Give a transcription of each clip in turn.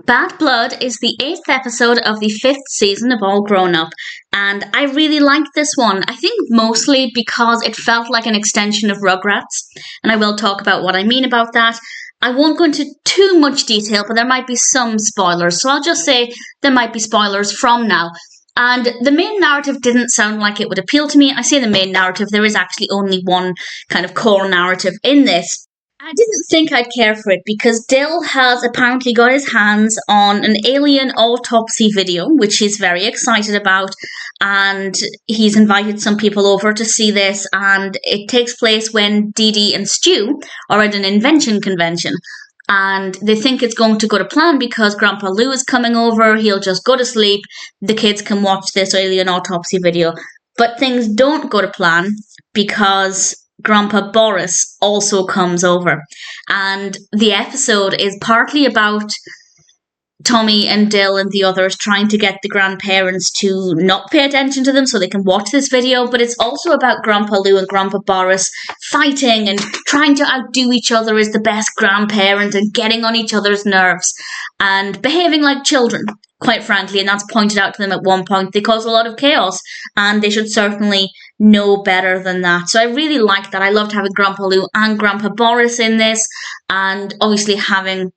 Bad Blood is the 8th episode of the 5th season of All Grown Up, and I really liked this one. I think mostly because it felt like an extension of Rugrats, and I will talk about what I mean about that. I won't go into too much detail, but there might be some spoilers, so I'll just say there might be spoilers from now. And the main narrative didn't sound like it would appeal to me. I say the main narrative, there is actually only one kind of core narrative in this. I didn't think I'd care for it because Dill has apparently got his hands on an alien autopsy video, which he's very excited about, and he's invited some people over to see this, and it takes place when Didi and Stu are at an invention convention. And they think it's going to go to plan because Grandpa Lou is coming over, he'll just go to sleep, the kids can watch this alien autopsy video. But things don't go to plan because Grandpa Boris also comes over. And the episode is partly about Tommy and Dill and the others trying to get the grandparents to not pay attention to them so they can watch this video, but it's also about Grandpa Lou and Grandpa Boris fighting and trying to outdo each other as the best grandparent and getting on each other's nerves and behaving like children, quite frankly, and that's pointed out to them at one point. They cause a lot of chaos, and they should certainly know better than that. So I really liked that. I loved having Grandpa Lou and Grandpa Boris in this, and obviously having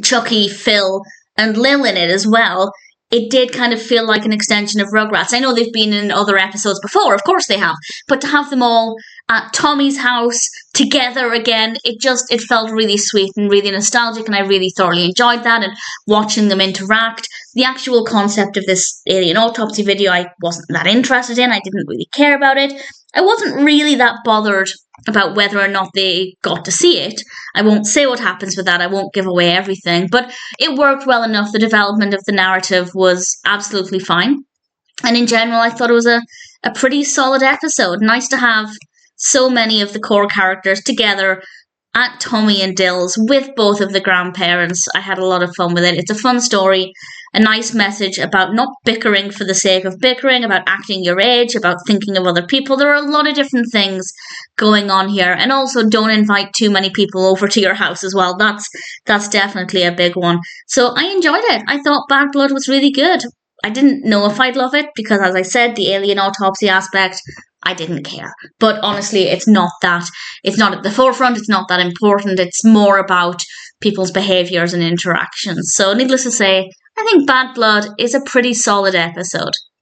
Chuckie, Phil, and Lil in it as well. It did kind of feel like an extension of Rugrats. I know they've been in other episodes before, of course they have, but to have them all at Tommy's house together again, it felt really sweet and really nostalgic, and I really thoroughly enjoyed that, and watching them interact. The actual concept of this alien autopsy video I wasn't that interested in. I didn't really care about it. I wasn't really that bothered about whether or not they got to see it. I won't say what happens with that. I won't give away everything, but it worked well enough. The development of the narrative was absolutely fine. And in general, I thought it was a pretty solid episode. Nice to have so many of the core characters together at Tommy and Dill's with both of the grandparents. I had a lot of fun with it. It's a fun story, a nice message about not bickering for the sake of bickering, about acting your age, about thinking of other people. There are a lot of different things going on here, and also don't invite too many people over to your house as well. That's definitely a big one. So I enjoyed it. I thought Bad Blood was really good. I didn't know if I'd love it because, as I said, the alien autopsy aspect, I didn't care. But honestly, it's not at the forefront, it's not that important. It's more about people's behaviours and interactions. So needless to say, I think Bad Blood is a pretty solid episode.